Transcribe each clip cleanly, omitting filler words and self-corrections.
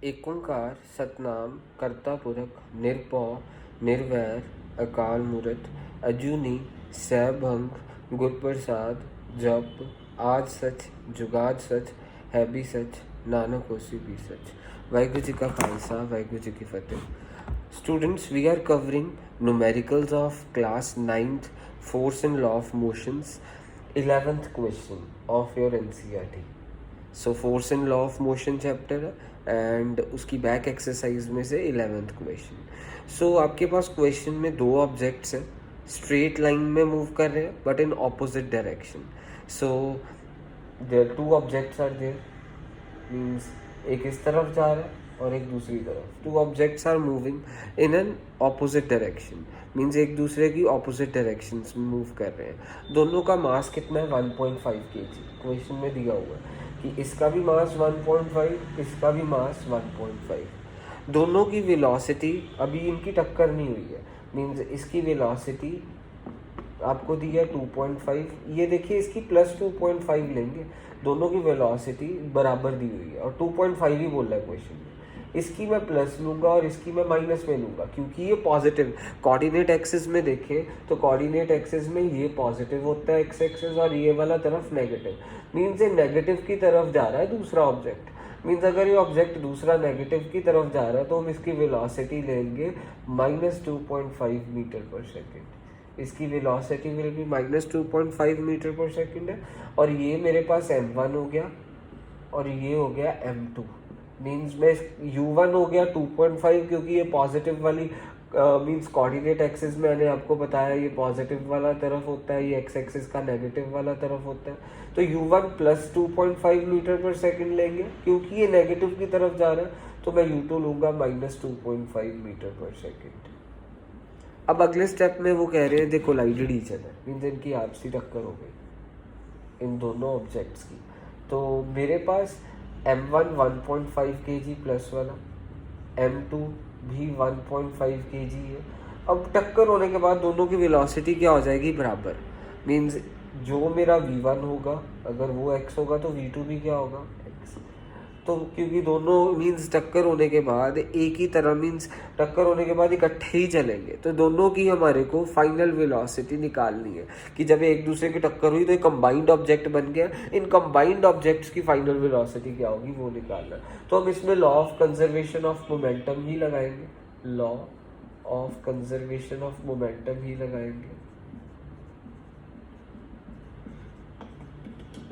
एक ओंकार सतनाम करता पुरख निरपौ निर्वैर अकाल मूरत अजूनी सैभंग गुर प्रसाद जप आज सच जुगाद सच है भी सच नानक होसी भी सच। वाहिगुरु जी का खालसा वाहिगुरु जी की फतेह। Students, we are covering numericals of class 9th force and law of motions 11th question of your NCERT. So force and law of motion chapter है एंड उसकी बैक एक्सरसाइज में से 11th क्वेश्चन। सो आपके पास क्वेश्चन में दो objects हैं, straight line में move कर रहे हैं but in opposite direction. So there two objects are there, means एक इस तरफ जा रहा है और एक दूसरी तरफ। Two objects are moving in an opposite direction, means एक दूसरे की ऑपोजिट डायरेक्शन में मूव कर रहे हैं। दोनों का मास कितना है? 1.5 kg। क्वेश्चन में दिया हुआ है कि इसका भी मास 1.5, इसका भी मास 1.5। दोनों की वेलोसिटी, अभी इनकी टक्कर नहीं हुई है, मीन्स इसकी वेलोसिटी आपको दी है 2.5, ये देखिए इसकी प्लस 2.5 लेंगे। दोनों की वेलोसिटी बराबर दी हुई है और 2.5 ही बोल रहा है क्वेश्चन में। इसकी मैं प्लस लूँगा और इसकी मैं माइनस में लूँगा क्योंकि ये पॉजिटिव कोऑर्डिनेट एक्सिस में देखें तो कोऑर्डिनेट एक्सिस में ये पॉजिटिव होता है एक्स एक्सिस और ये वाला तरफ नेगेटिव, मीन्स ये नेगेटिव की तरफ जा रहा है दूसरा ऑब्जेक्ट। मीन्स अगर ये ऑब्जेक्ट दूसरा नेगेटिव की तरफ जा रहा है तो हम इसकी वेलोसिटी लेंगे -2.5 मीटर पर सेकेंड। इसकी velocity will be -2.5 metre per second है और ये मेरे पास m1 हो गया और ये हो गया m2। मीन्स में u1 हो गया 2.5 क्योंकि ये पॉजिटिव वाली मीन्स कोऑर्डिनेट एक्सिस में मैंने आपको बताया ये पॉजिटिव वाला तरफ होता है, ये एक्स एक्सिस का नेगेटिव वाला तरफ होता है। तो u1 plus 2.5 metre per second लेंगे क्योंकि ये नेगेटिव की तरफ जा रहा है, तो मैं u2 लूँगा -2.5 मीटर पर सेकेंड। अब अगले स्टेप में वो कह रहे हैं दे कोलाइडेड ईच अदर, मीन्स इनकी आपसी टक्कर हो गई इन दोनों ऑब्जेक्ट्स की। तो मेरे पास m1 1.5 kg प्लस वाला, m2 भी 1.5 kg है। अब टक्कर होने के बाद दोनों की वेलोसिटी क्या हो जाएगी? बराबर। मीन्स जो मेरा v1 होगा अगर वो x होगा तो v2 भी क्या होगा? x। तो क्योंकि दोनों मीन्स टक्कर होने के बाद एक ही तरह, मीन्स टक्कर होने के बाद इकट्ठे ही चलेंगे, तो दोनों की हमारे को फाइनल वेलोसिटी निकालनी है कि जब एक दूसरे की टक्कर हुई तो एक कंबाइंड ऑब्जेक्ट बन गया। इन कंबाइंड ऑब्जेक्ट्स की फाइनल वेलोसिटी क्या होगी वो निकालना। तो हम इसमें law of conservation of momentum ही लगाएंगे, law of conservation of momentum ही लगाएंगे।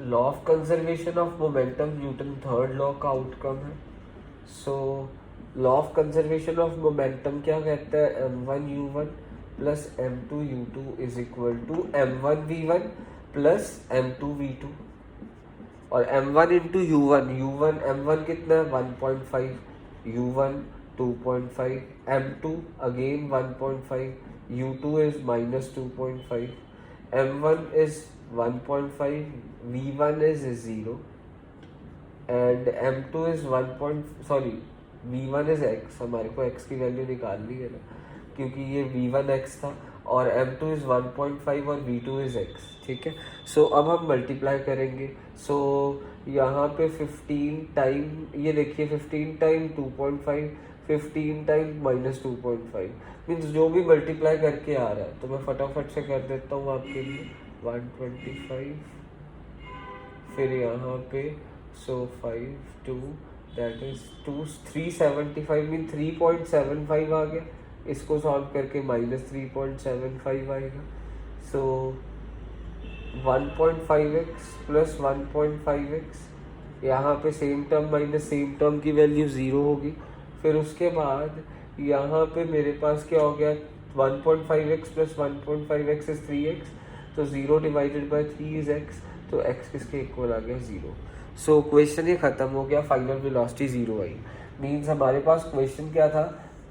Law of conservation of momentum Newton third law का आउटकम है। So law of conservation of momentum क्या कहता है? m1u1 plus m2u2 is equal to m1v1 plus m2v2। और m1 इंटू u1 m1 कितना है? 1.5, u1 2.5, m2 again 1.5, u2 is -2.5, m1 is 1.5, v1 is 0 and m2 is v1 is x। हमारे को x की value निकालनी है ना, क्योंकि ये v1 x था और m2 is 1.5 और v2 is x। ठीक है, सो अब हम मल्टीप्लाई करेंगे। सो यहाँ पे 15 टाइम, ये देखिए 15 टाइम 2.5, 15 टाइम -2.5, मीन्स जो भी मल्टीप्लाई करके आ रहा है तो मैं फटाफट से कर देता हूँ आपके लिए। 125, फिर यहाँ पे 5 2 दैट इज 375, मीन 3.75 आ गया। इसको सॉल्व करके -3.75 आएगा। सो 1.5x प्लस 1.5x, यहाँ पे same term minus same term की वैल्यू 0 होगी। फिर उसके बाद यहाँ पे मेरे पास क्या हो गया? 1.5x plus 1.5x is 3x, तो 0 डिवाइडेड बाय 3 इज x, तो x किसके इक्वल आ गया? 0। सो क्वेश्चन ये खत्म हो गया, फाइनल वेलोसिटी 0 आई। मीन्स हमारे पास क्वेश्चन क्या था?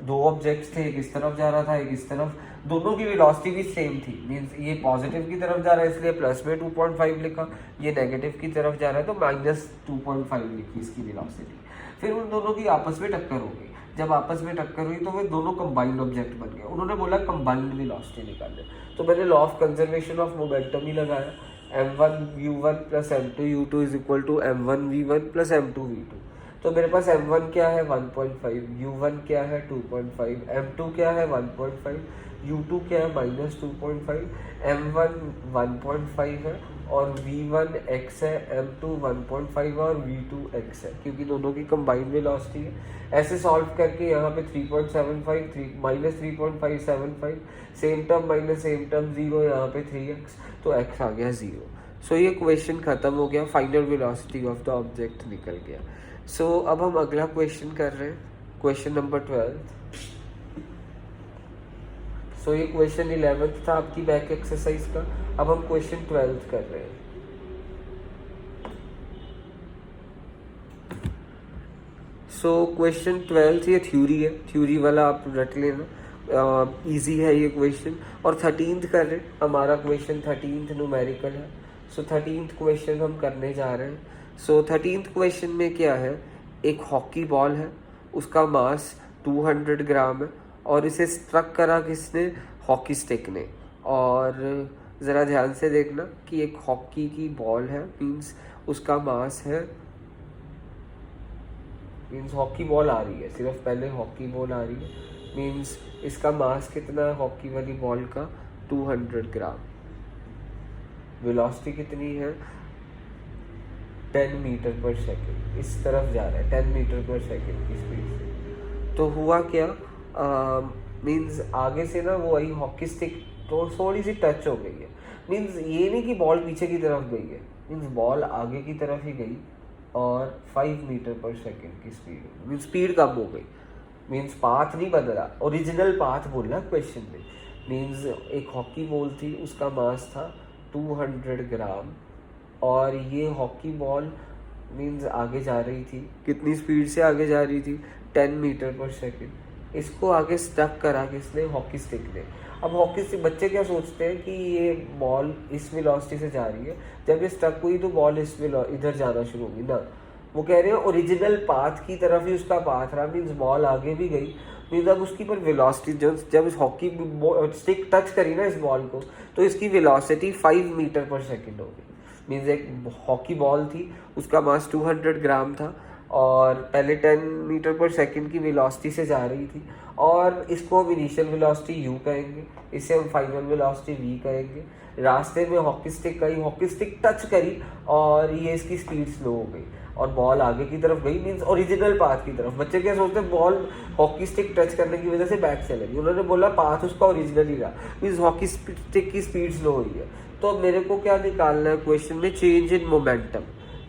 दो ऑब्जेक्ट्स थे, एक इस तरफ जा रहा था एक इस तरफ, दोनों की वेलोसिटी भी सेम थी। मीन्स ये पॉजिटिव की तरफ जा रहा है इसलिए प्लस में 2.5 लिखा, ये नेगेटिव की तरफ जा रहा है तो -2.5 लिखी इसकी वेलोसिटी। फिर उन दोनों की आपस में टक्कर हो गई। जब आपस में टक्कर हुई तो वे दोनों कंबाइंड ऑब्जेक्ट बन गए। उन्होंने बोला कंबाइंड वेलोसिटी निकालने, तो मैंने law of conservation of momentum ही लगाया। m1u1 plus m2u2 is equal to m1v1 plus m2v2। तो मेरे पास m1 क्या है 1.5, u1 क्या है 2.5, m2 क्या है 1.5, u2 क्या है -2.5, m1 1.5 है और v1 x है, m2 1.5 और v2 x है, क्योंकि दोनों की कंबाइंड वेलोसिटी है। ऐसे सॉल्व करके यहाँ पे 3.75 -3.575, same term minus same term 0, यहाँ पे 3x, तो x आ गया 0। सो ये क्वेश्चन खत्म हो गया, final velocity of the object निकल गया। सो अब हम अगला क्वेश्चन कर रहे हैं, क्वेश्चन नंबर 12। सो ये क्वेश्चन 11th था आपकी बैक एक्सरसाइज का, अब हम क्वेश्चन 12th कर रहे हैं। सो क्वेश्चन 12th ये थ्योरी है, थ्योरी वाला आप रट लेना, इजी है ये क्वेश्चन। और 13th कर रहे हैं, हमारा क्वेश्चन 13th न्यूमेरिकल है। सो 13th क्वेश्चन हम करने जा रहे हैं। सो 13th क्वेश्चन में क्या है, एक हॉकी बॉल है, उसका मास 200 ग्राम है और इसे स्ट्रक करा किसने, हॉकी स्टिक ने। और ज़रा ध्यान से देखना कि एक हॉकी की बॉल है, मीन्स उसका मास है, मीन्स हॉकी बॉल आ रही है, सिर्फ पहले हॉकी बॉल आ रही है, मीन्स इसका मास कितना है हॉकी वाली बॉल का, 200 ग्राम। वेलोसिटी कितनी है 10 मीटर पर सेकेंड, इस तरफ जा रहा है 10 मीटर पर सेकेंड की स्पीड से। तो हुआ क्या, मीन्स आगे से ना वो आई हॉकी स्टिक तो थोड़ी सी टच हो गई है, मीन्स ये नहीं कि बॉल पीछे की तरफ गई है, मीन्स बॉल आगे की तरफ ही गई और 5 मीटर पर सेकेंड की स्पीड, मीन्स स्पीड कम हो गई, मीन्स पाथ नहीं बदला, ओरिजिनल पाथ बोला क्वेश्चन में। मीन्स एक हॉकी बॉल थी, उसका मास था 200 ग्राम और ये हॉकी बॉल मीन्स आगे जा रही थी, कितनी स्पीड से आगे जा रही थी, 10 मीटर पर सेकेंड। इसको आगे स्टक करा किसने, हॉकी स्टिक ने। अब हॉकी स्टिक, बच्चे क्या सोचते हैं कि ये बॉल इस वेलोसिटी से जा रही है, जब ये स्टक हुई तो बॉल इधर जाना शुरू होगी ना। वो कह रहे हैं ओरिजिनल पाथ की तरफ ही उसका पाथ रहा, मीन्स बॉल आगे भी गई, मीन्स अब उसकी पर वेलोसिटी जब इस हॉकी स्टिक टच करी ना इस बॉल को, तो इसकी वेलोसिटी 5 मीटर पर सेकेंड हो गई। मीन्स एक हॉकी बॉल थी, उसका मास 200 ग्राम था और पहले 10 मीटर पर सेकेंड की वेलोसिटी से जा रही थी, और इसको हम इनिशियल वेलोसिटी u कहेंगे, इसे हम फाइनल वेलोसिटी v कहेंगे। रास्ते में हॉकी स्टिक आई, हॉकी स्टिक टच करी और ये इसकी स्पीड स्लो हो गई और बॉल आगे की तरफ गई, मीन्स ओरिजिनल पाथ की तरफ। बच्चे क्या सोचते हैं, बॉल हॉकी स्टिक टच करने की वजह से बैक चलेगी, उन्होंने बोला पाथ उसका ओरिजिनल ही रहा, मीन्स हॉकी स्टिक की स्पीड स्लो हुई है। तो मेरे को क्या निकालना है क्वेश्चन में, change in momentum.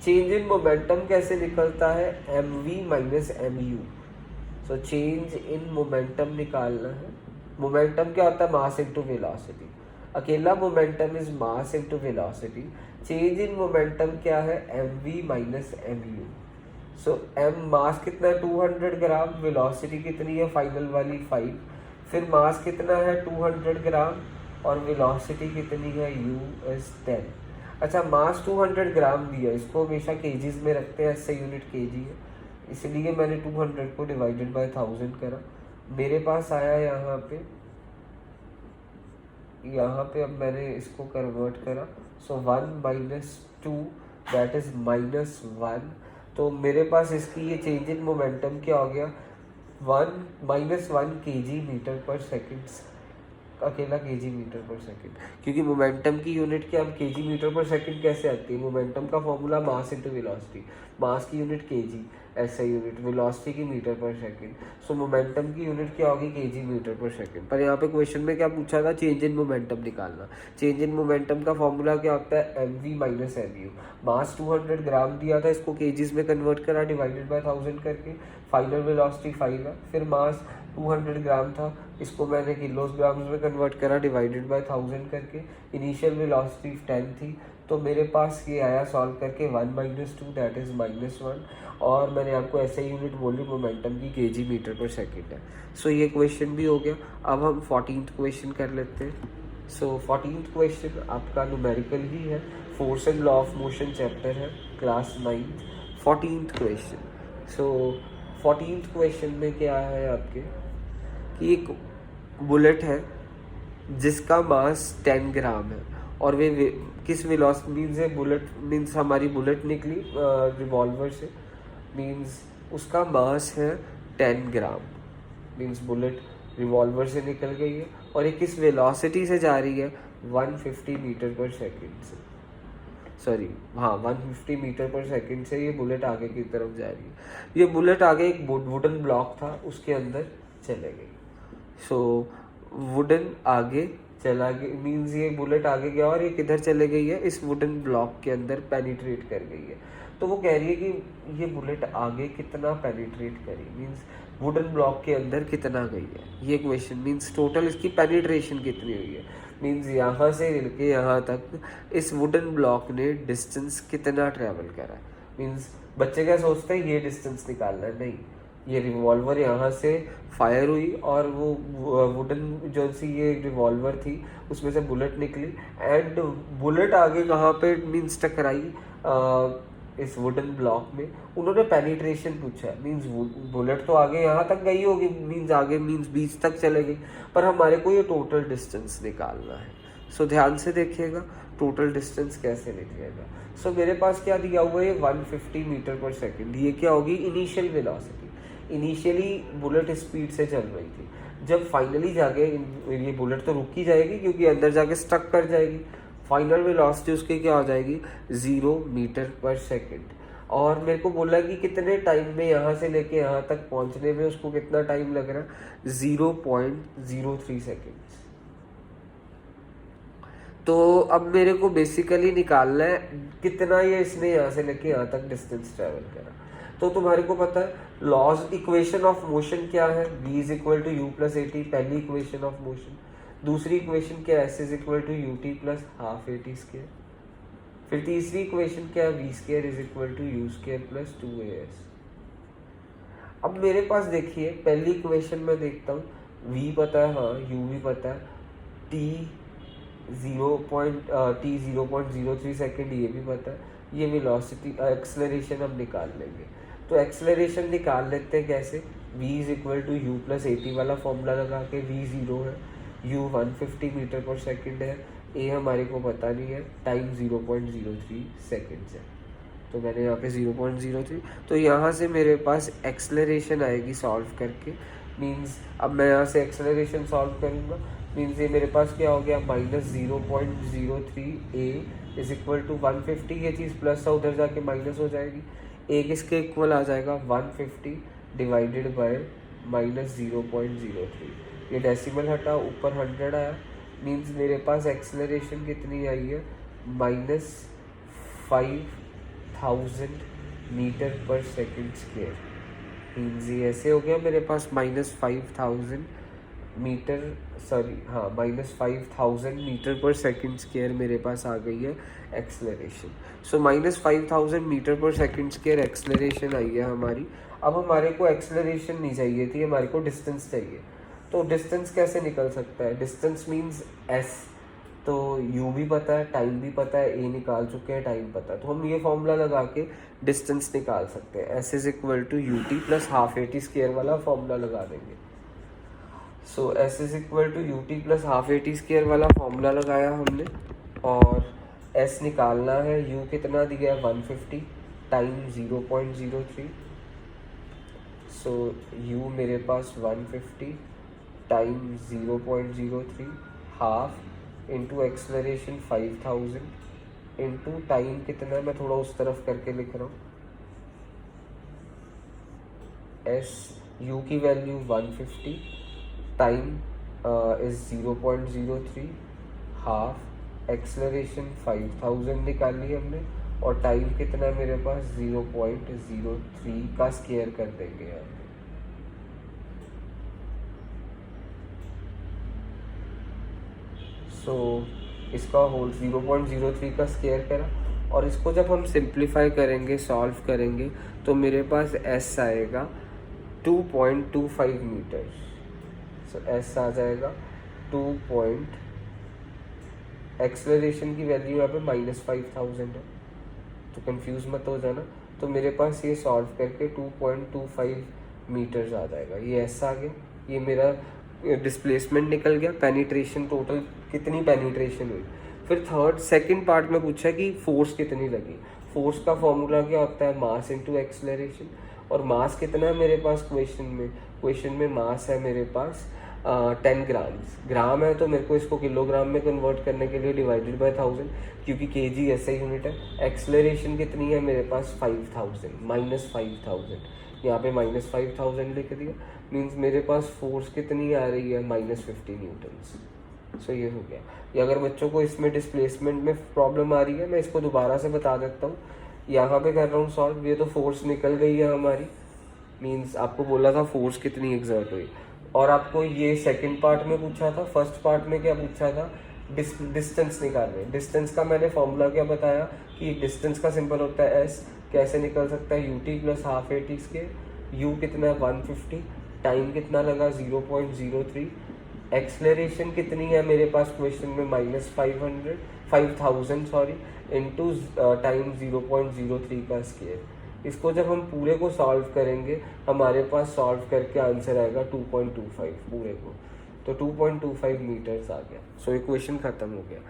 Change in momentum कैसे निकलता है, mv minus mu। So change in momentum निकालना है। मोमेंटम क्या होता है, मास इनटू वेलोसिटी। अकेला momentum is mass into velocity. Change in momentum क्या है, mv माइनस mu। सो m मास कितना है 200 ग्राम, वेलोसिटी कितनी है फाइनल वाली 5, फिर मास कितना है 200 ग्राम और वेलोसिटी कितनी है u इज 10। अच्छा, मास 200 ग्राम दिया, इसको हमेशा केजीज में रखते हैं, ऐसे यूनिट केजी है, इसलिए मैंने 200 को डिवाइडेड बाय 1000 करा, मेरे पास आया यहाँ पे अब मैंने इसको कन्वर्ट करा। सो 1 माइनस 2 दैट इज -1। तो मेरे पास इसकी ये चेंज इन मोमेंटम क्या हो गया, 1 -1 kg मीटर पर सेकेंड, अकेला kg मीटर पर सेकेंड, क्योंकि मोमेंटम की यूनिट क्या, अब kg मीटर पर सेकेंड कैसे आती है, मोमेंटम का फॉर्मूला मास इनटू वेलोसिटी, मास की यूनिट kg, ऐसा यूनिट वेलोसिटी की मीटर पर सेकेंड। सो मोमेंटम की यूनिट क्या होगी, kg मीटर पर सेकेंड। पर यहाँ पे क्वेश्चन में क्या पूछा था, चेंज इन मोमेंटम निकालना। चेंज इन मोमेंटम का फॉर्मूला क्या होता है, mv माइनस mu। मास 200 ग्राम दिया था, इसको केजीज में कन्वर्ट करा डिवाइडेड बाय 1000 करके, फाइनल वेलोसिटी 5 है, फिर मास 200 ग्राम था, इसको मैंने किलोज ग्राम्स में कन्वर्ट करा डिवाइडेड बाय 1000 करके, इनिशियल वेलोसिटी 10 थी, तो मेरे पास ये आया सॉल्व करके 1 माइनस 2 दैट इज -1, और मैंने आपको ऐसे यूनिट बोली मोमेंटम की kg मीटर पर सेकेंड है। सो ये क्वेश्चन भी हो गया। अब हम 14th क्वेश्चन कर लेते हैं। सो 14th क्वेश्चन आपका न्यूमेरिकल ही है, force and law of motion chapter है, class 9th। 14th question. So 14th question में क्या है आपके कि एक बुलेट है जिसका मास 10 ग्राम है और वे किस वेलोसिटी, मीन्स है बुलेट, मीन्स हमारी बुलेट निकली रिवॉल्वर से, मीन्स उसका मास है 10 ग्राम। मीन्स बुलेट रिवॉल्वर से निकल गई है और ये किस वेलोसिटी से जा रही है, 150 मीटर पर सेकंड से, सॉरी हाँ 150 मीटर पर सेकंड से ये बुलेट आगे की तरफ जा रही है। ये बुलेट आगे एक वुडन ब्लॉक था उसके अंदर चले गई। सो वुडन आगे चला गया, मीन्स ये बुलेट आगे गया और ये किधर चले गई है, इस वुडन ब्लॉक के अंदर पेनिट्रेट कर गई है। तो वो कह रही है कि ये बुलेट आगे कितना पेनिट्रेट करी, मीन्स वुडन ब्लॉक के अंदर कितना गई है, ये क्वेश्चन। मीन्स टोटल इसकी पेनिट्रेशन कितनी हुई है, मीन्स यहाँ से लेके यहाँ तक इस वुडन ब्लॉक ने डिस्टेंस कितना ट्रैवल करा। मीन्स बच्चे क्या सोचते हैं ये डिस्टेंस निकालना है, नहीं, ये रिवॉल्वर यहाँ से फायर हुई और वो वुडन जो सी ये रिवॉल्वर थी उसमें से बुलेट निकली एंड बुलेट आगे कहाँ पे मीन्स टकराई, इस वुडन ब्लॉक में। उन्होंने पेनिट्रेशन पूछा, मीन्स बुलेट तो आगे यहाँ तक गई होगी, मीन्स आगे मीन्स बीच तक चले गई, पर हमारे को ये टोटल डिस्टेंस निकालना है। सो ध्यान से देखिएगा टोटल डिस्टेंस कैसे निकलेगा। सो मेरे पास क्या दिया हुआ है, 150 मीटर पर सेकेंड। ये क्या होगी, initial velocity. Initially bullet speed से चल रही थी, जब फाइनली जाके ये बुलेट तो रुक ही जाएगी क्योंकि अंदर जाके स्टक कर जाएगी। फाइनल वेलोसिटी उसकी क्या हो जाएगी, 0 मीटर पर सेकेंड। और मेरे को बोला कि कितने टाइम में यहाँ से लेके यहाँ तक पहुँचने में उसको कितना टाइम लग रहा है, 0.03 सेकेंड्स। तो अब मेरे को बेसिकली निकालना है कितना ये इसने यहाँ से लेके यहाँ तक डिस्टेंस ट्रेवल करा। तो तुम्हारे को पता है लॉज इक्वेशन ऑफ मोशन क्या है, v is equal to u plus a t, पहली इक्वेशन ऑफ मोशन। दूसरी इक्वेशन क्या है, s is equal to u t plus half a t square. फिर तीसरी इक्वेशन क्या है, v square is equal to u square plus 2as। अब मेरे पास देखिए पहली इक्वेशन में देखता हूँ, v पता है, हाँ u भी पता है, t 0.03 सेकेंड ये भी पता है, ये वेलोसिटी एक्सेलरेशन हम निकाल लेंगे। तो एक्सेलरेशन निकाल लेते हैं कैसे, v is equal to u plus a t वाला फॉर्मूला लगा के, v 0 है, u 150 मीटर पर सेकेंड है, a हमारे को पता नहीं है, टाइम 0.03 सेकेंड्स है। तो मैंने यहाँ पे 0.03, तो यहाँ से मेरे पास एक्सेलरेशन आएगी सॉल्व करके। मीन्स अब मैं यहाँ से एक्सेलरेशन सॉल्व करूँगा, मीन्स ये मेरे पास क्या हो गया, -0.03 a इज इक्वल टू 150। ये चीज़ प्लस है उधर जाके माइनस हो जाएगी, a किसके इक्वल आ जाएगा, 150 डिवाइडेड बाय -0.03। ये डेसिमल हटा, ऊपर 100 आया, मीन्स मेरे पास एक्सेलरेशन कितनी आई है, -5000 metre per second square. Means ये ऐसे हो गया मेरे पास -5000 मीटर, सॉरी हाँ -5000 मीटर पर सेकेंड स्क्वायर मेरे पास आ गई है एक्सेलरेशन। सो -5000 metre per second square acceleration आई है हमारी। अब हमारे को एक्सेलरेशन नहीं चाहिए थी, हमारे को डिस्टेंस चाहिए। तो डिस्टेंस कैसे निकल सकता है, डिस्टेंस मीन्स s, तो u भी पता है, टाइम भी पता है, a निकाल चुके हैं, टाइम पता है, तो हम ये फॉर्मूला लगा के डिस्टेंस निकाल सकते हैं। s is equal to u t plus half a t square वाला फॉर्मूला लगा देंगे। So s is equal to u t plus half a t square वाला फॉर्मूला लगाया हमने और s निकालना है, u कितना दिया है 150, टाइम 0.03। सो u मेरे पास 150 time 0.03 half into acceleration 5000 into time कितना है, मैं थोड़ा उस तरफ करके लिख रहा हूँ, s u की value 150, time is 0.03, half acceleration 5000 निकाली हमने और टाइम कितना है मेरे पास 0.03 का स्क्वायर कर देंगे यहाँ पे। सो इसका होल 0.03 का स्क्वायर करा और इसको जब हम सिंप्लीफाई करेंगे, सॉल्व करेंगे, तो मेरे पास s आएगा 2.25 मीटर। सो s आ जाएगा 2 एक्सेलरेशन की वैल्यू यहाँ पे -5000 है, तो कंफ्यूज मत हो जाना। तो मेरे पास ये सॉल्व करके 2.25 मीटर्स आ जाएगा, ये s आ गया, ये मेरा डिस्प्लेसमेंट निकल गया, पेनिट्रेशन टोटल कितनी पेनिट्रेशन हुई। फिर सेकंड पार्ट में पूछा कि फोर्स कितनी लगी। फोर्स का फॉर्मूला क्या होता है, मास इनटू एक्सेलरेशन। और मास कितना है मेरे पास क्वेश्चन में मास है मेरे पास 10 ग्राम्स। ग्राम है तो मेरे को इसको किलोग्राम में कन्वर्ट करने के लिए डिवाइडेड बाय 1000, क्योंकि केजी ऐसा यूनिट है। एक्सेलरेशन कितनी है मेरे पास 5000, -5000, यहाँ पे -5000 लिख दिया। मीन्स मेरे पास फोर्स कितनी आ रही है -50 न्यूटन्स। सो ये हो गया। या अगर बच्चों को इसमें डिस्प्लेसमेंट में प्रॉब्लम आ रही है, मैं इसको दोबारा से बता देता हूँ। यहाँ पे कर रहा हूँ सॉल्व। ये तो फोर्स निकल गई है हमारी, मीन्स आपको बोला था फोर्स कितनी एग्जर्ट हुई, और आपको ये सेकंड पार्ट में पूछा था। फर्स्ट पार्ट में क्या पूछा था, डिस्टेंस निकालने। डिस्टेंस का मैंने फॉर्मूला क्या बताया कि डिस्टेंस का सिंपल होता है एस। कैसे निकल सकता है, UT plus half a t square. You कितना है 150, टाइम कितना लगा 0.03, एक्सलरेशन कितनी है मेरे पास क्वेश्चन में -5000 सॉरी, इंटू टाइम 0.03 का स्क्वायर। इसको जब हम पूरे को सॉल्व करेंगे, हमारे पास सॉल्व करके आंसर आएगा 2.25 पूरे को, तो 2.25 मीटर्स आ गया। सो इक्वेशन खत्म हो गया।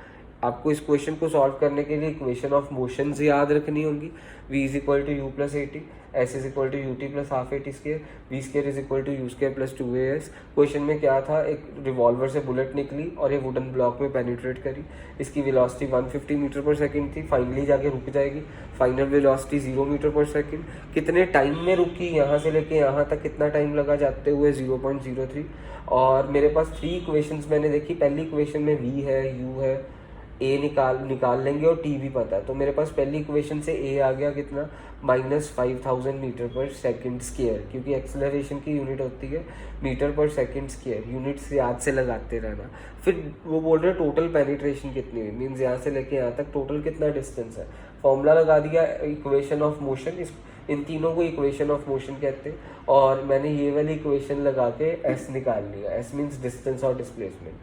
आपको इस क्वेश्चन को सॉल्व करने के लिए इक्वेशन ऑफ मोशन से याद रखनी होंगी। v is equal to u plus a t, s is equal to u t plus half a t square, v square is equal to u square plus 2as। Question में क्या था, एक revolver से bullet निकली और ये wooden block में penetrate करी। इसकी वेलोसिटी 150 मीटर पर सेकंड थी, फाइनली जाके रुक जाएगी। फाइनल वेलोसिटी 0 मीटर पर सेकंड। कितने टाइम में रुकी, यहाँ से लेके यहाँ तक कितना टाइम लगा जाते हुए 0.03। और मेरे पास 3 इक्वेशंस मैंने देखी। पहली इक्वेशन में v है, u है, ए निकाल लेंगे और टी भी पता है। तो मेरे पास पहली इक्वेशन से ए आ गया कितना, -5000 मीटर पर सेकंड स्क्वायर, क्योंकि एक्सेलरेशन की यूनिट होती है मीटर पर सेकंड स्क्वायर। यूनिट्स याद से लगाते रहना। फिर वो बोल रहे टोटल पेनिट्रेशन कितनी हुई, मीन्स यहाँ से लेके यहाँ तक टोटल कितना डिस्टेंस है। फॉर्मूला लगा दिया इक्वेशन ऑफ मोशन, इन तीनों को इक्वेशन ऑफ मोशन कहते हैं। और मैंने ये वाली इक्वेशन लगा के एस निकाल लिया। एस मीन्स डिस्टेंस और डिस्प्लेसमेंट।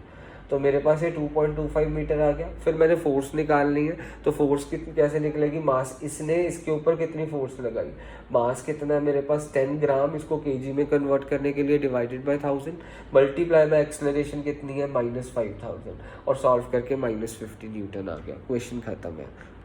तो मेरे पास ये 2.25 मीटर आ गया। फिर मैंने फोर्स निकालनी है, तो फोर्स कितनी कैसे निकलेगी, मास इसने इसके ऊपर कितनी फोर्स लगाई, मास कितना है मेरे पास 10 ग्राम। इसको केजी में कन्वर्ट करने के लिए divided by 1000, multiply by acceleration कितनी है -5000, और सॉल्व करके -50 न्यूटन आ गया। क्वेश्चन खत्म है।